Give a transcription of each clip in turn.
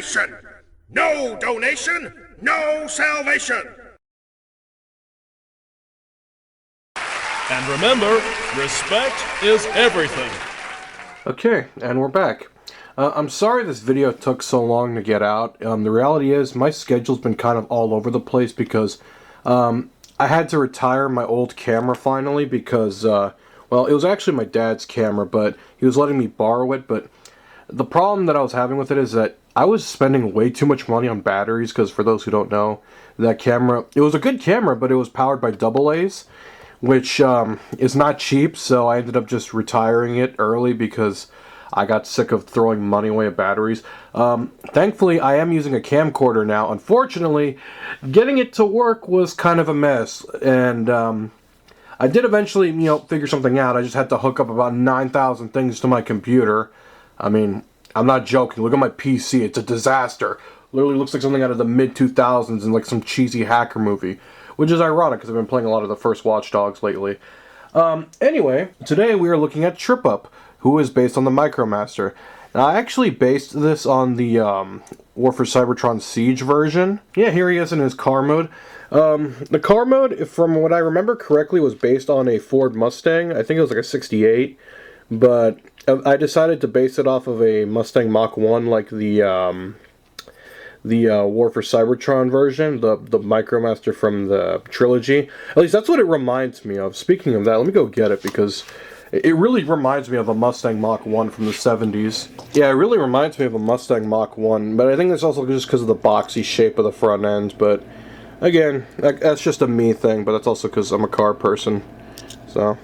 nation. No donation, no salvation. And remember, respect is everything. Okay, and we're back. I'm sorry this video took so long to get out. The reality is my schedule's been kind of all over the place because I had to retire my old camera finally because, well, it was actually my dad's camera, but he was letting me borrow it. But the problem that I was having with it is that I was spending way too much money on batteries because, for those who don't know, that camera, it was a good camera, but it was powered by AA's, which is not cheap, so I ended up just retiring it early because I got sick of throwing money away at batteries. Thankfully, I am using a camcorder now. Unfortunately, getting it to work was kind of a mess, and I did eventually, figure something out. I just had to hook up about 9,000 things to my computer. I mean, I'm not joking. Look at my PC. It's a disaster. Literally looks like something out of the mid-2000s in like some cheesy hacker movie. Which is ironic because I've been playing a lot of the first Watch Dogs lately. Anyway, today we are looking at Trip Up, who is based on the Micromaster. Now, I actually based this on the War for Cybertron Siege version. Yeah, here he is in his car mode. The car mode, from what I remember correctly, was based on a Ford Mustang. I think it was like a 68. But I decided to base it off of a Mustang Mach 1, like the War for Cybertron version, the Micromaster from the trilogy. At least that's what it reminds me of. Speaking of that, let me go get it because it really reminds me of a Mustang Mach 1 from the 70s. Yeah, it really reminds me of a Mustang Mach 1, but I think that's also just because of the boxy shape of the front end. But again, that's just a me thing, but that's also because I'm a car person. So,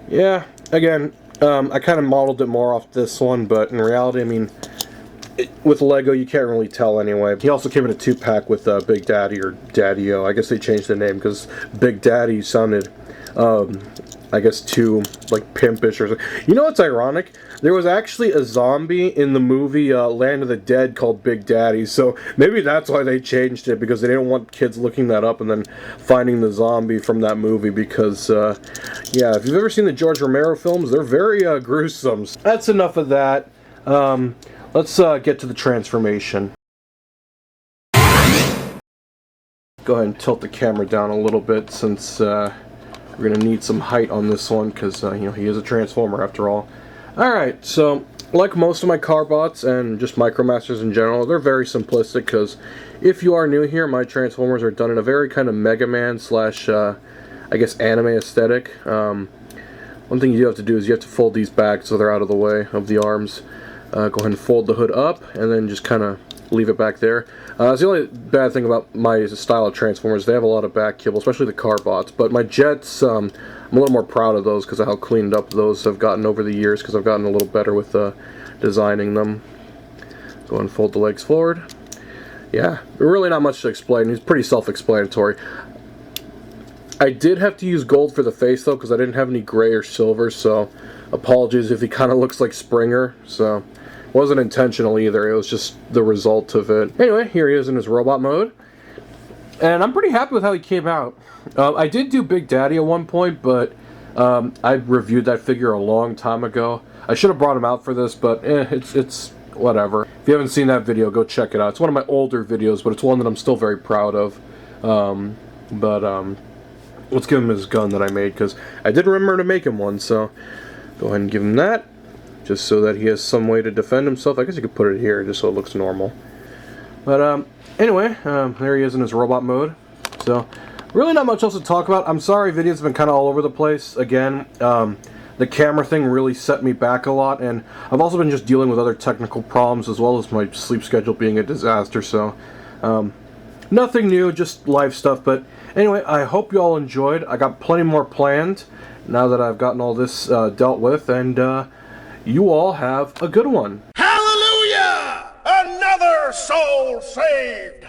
yeah, again, I kind of modeled it more off this one, but in reality, I mean, with Lego, you can't really tell anyway. He also came in a 2-pack with Big Daddy, or Daddy-O. I guess they changed the name because Big Daddy sounded, I guess, too, like, pimpish or something. You know what's ironic? There was actually a zombie in the movie Land of the Dead called Big Daddy, so maybe that's why they changed it, because they didn't want kids looking that up and then finding the zombie from that movie, because, yeah, if you've ever seen the George Romero films, they're very gruesome. That's enough of that. Let's get to the transformation. Go ahead and tilt the camera down a little bit since we're going to need some height on this one because, he is a Transformer after all. Alright, so like most of my car bots and just Micromasters in general, they're very simplistic because if you are new here, my Transformers are done in a very kind of Mega Man slash, I guess, anime aesthetic. One thing you do have to do is you have to fold these back so they're out of the way of the arms. Go ahead and fold the hood up, and then just kind of leave it back there. It's the only bad thing about my style of Transformers. They have a lot of back kibble, especially the car bots. But my jets, I'm a little more proud of those because of how cleaned up those have gotten over the years, because I've gotten a little better with designing them. Go ahead and fold the legs forward. Yeah, really not much to explain. It's pretty self-explanatory. I did have to use gold for the face, though, because I didn't have any gray or silver, so apologies if he kind of looks like Springer, so it wasn't intentional either, it was just the result of it. Anyway, here he is in his robot mode, and I'm pretty happy with how he came out. I did do Big Daddy at one point, but I reviewed that figure a long time ago. I should have brought him out for this, but it's whatever. If you haven't seen that video, go check it out. It's one of my older videos, but it's one that I'm still very proud of. Let's give him his gun that I made, because I did remember to make him one, so go ahead and give him that, just so that he has some way to defend himself. I guess you could put it here, just so it looks normal. But, anyway, there he is in his robot mode. So, really not much else to talk about. I'm sorry, videos have been kind of all over the place. Again, the camera thing really set me back a lot, and I've also been just dealing with other technical problems, as well as my sleep schedule being a disaster, so, nothing new, just live stuff. But anyway, I hope you all enjoyed. I got plenty more planned now that I've gotten all this dealt with, and you all have a good one. Hallelujah! Another soul saved!